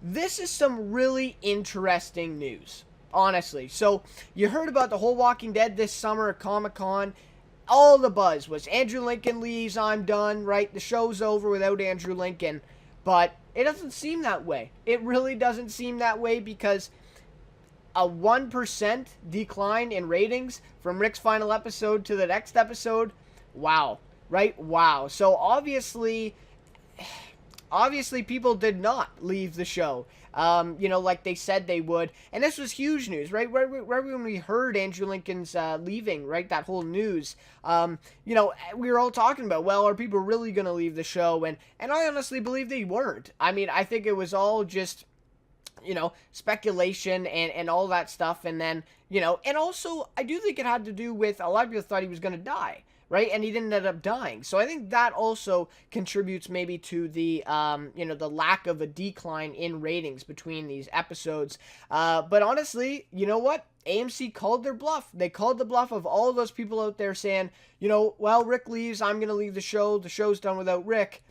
this is some really interesting news, honestly. So, you heard about the whole Walking Dead this summer at Comic-Con. All the buzz was Andrew Lincoln leaves, I'm done, right? The show's over without Andrew Lincoln. But it doesn't seem that way. It really doesn't seem that way because a 1% decline in ratings from Rick's final episode to the next episode. Wow. Right? Wow. So obviously people did not leave the show, like they said they would. And this was huge news, right? Right when we heard Andrew Lincoln's leaving, right? That whole news, we were all talking about, well, are people really going to leave the show? And I honestly believe they weren't. I mean, I think it was all just speculation and all that stuff. And then, and also I do think it had to do with a lot of people thought he was going to die, right? And he didn't end up dying. So I think that also contributes maybe to the, the lack of a decline in ratings between these episodes. But honestly, you know what? AMC called their bluff. They called the bluff of all of those people out there saying, well, Rick leaves, I'm going to leave the show. The show's done without Rick.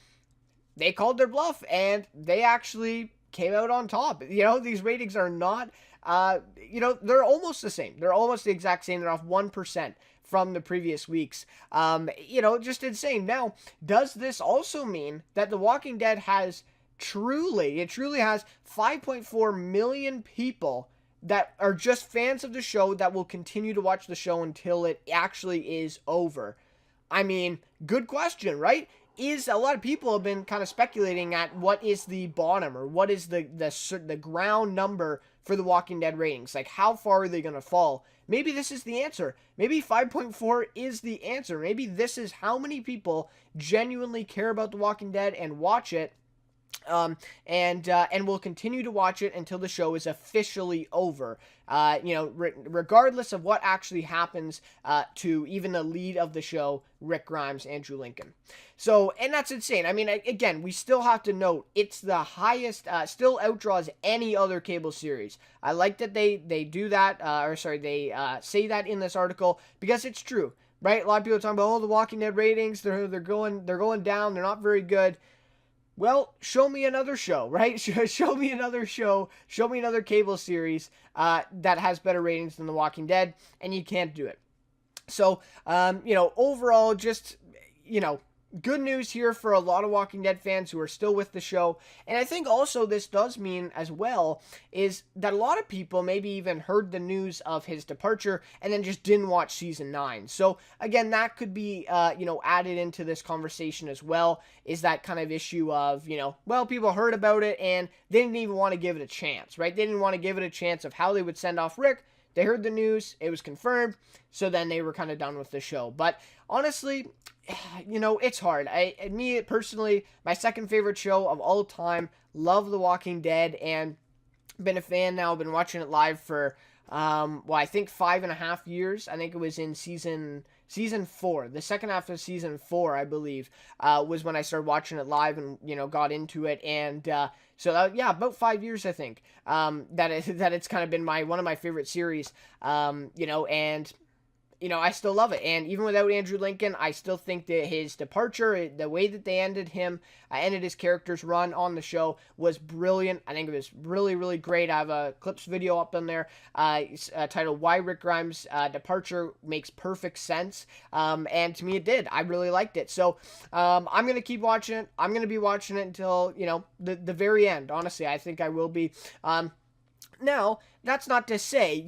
They called their bluff, and they actually came out on top. These ratings are not, they're almost the same. They're almost the exact same. They're off 1% from the previous weeks. Just insane. Now, does this also mean that The Walking Dead has truly has 5.4 million people that are just fans of the show that will continue to watch the show until it actually is over? I mean, good question, right? A lot of people have been kind of speculating at what is the bottom or what is the ground number for the Walking Dead ratings. Like, how far are they going to fall? Maybe this is the answer. Maybe 5.4 is the answer. Maybe this is how many people genuinely care about The Walking Dead and watch it. And we'll continue to watch it until the show is officially over. Regardless of what actually happens to even the lead of the show, Rick Grimes, Andrew Lincoln. So, and that's insane. I mean, again, we still have to note it's the highest, still outdraws any other cable series. I like that they do that, they say that in this article because it's true, right? A lot of people are talking about, the Walking Dead ratings, they're going down, they're not very good. Well, show me another show, right? Show me another show. Show me another cable series that has better ratings than The Walking Dead, and you can't do it. So, overall, just, good news here for a lot of Walking Dead fans who are still with the show. And I think also this does mean as well is that a lot of people maybe even heard the news of his departure and then just didn't watch season 9. So again, that could be, added into this conversation as well, is that kind of issue of, people heard about it and they didn't even want to give it a chance, right? They didn't want to give it a chance of how they would send off Rick. They heard the news, it was confirmed, so then they were kind of done with the show. But honestly, it's hard. Me personally, my second favorite show of all time, love The Walking Dead, and been a fan now, been watching it live for, I think 5.5 years. I think it was in season 4, the second half of season 4, I believe, was when I started watching it live and, got into it. And, about 5 years, I think, that it's kind of been one of my favorite series, and I still love it. And even without Andrew Lincoln, I still think that his departure, the way that they ended his character's run on the show was brilliant. I think it was really, really great. I have a clips video up on there titled Why Rick Grimes' Departure Makes Perfect Sense. And to me, it did. I really liked it. So I'm going to keep watching it. I'm going to be watching it until, the very end. Honestly, I think I will be. Now, that's not to say,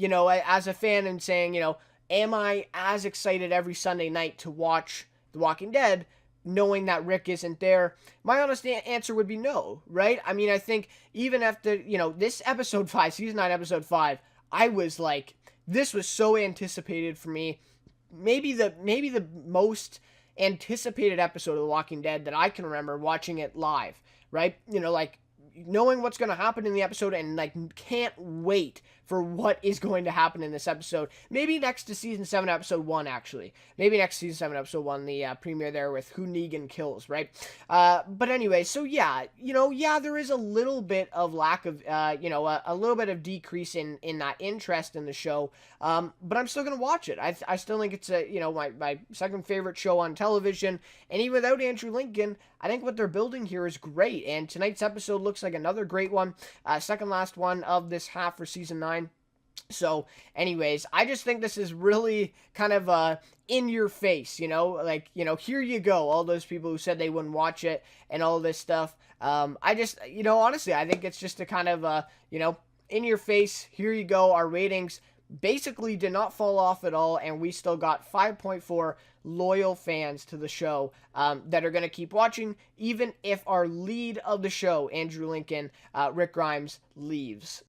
as a fan and saying, am I as excited every Sunday night to watch The Walking Dead knowing that Rick isn't there? My honest answer would be no, right? I mean, I think even after, this episode 5, season 9, episode 5, I was like, this was so anticipated for me. Maybe the most anticipated episode of The Walking Dead that I can remember watching it live, right? Knowing what's going to happen in the episode and can't wait for what is going to happen in this episode. Maybe next to season 7 episode 1, actually. Maybe next season 7 episode 1, the premiere there with who Negan kills, right? But anyway, so yeah, there is a little bit of lack of, a little bit of decrease in that interest in the show. But I'm still going to watch it. I still think it's my second favorite show on television. And even without Andrew Lincoln, I think what they're building here is great. And tonight's episode looks looks like another great one. Second last one of this half for season 9. So, anyways, I just think this is really kind of in your face, like, here you go, all those people who said they wouldn't watch it and all this stuff. I just, honestly, I think it's just a kind of, in your face, here you go, our ratings basically did not fall off at all, and we still got 5.4 loyal fans to the show that are going to keep watching, even if our lead of the show, Andrew Lincoln, Rick Grimes, leaves.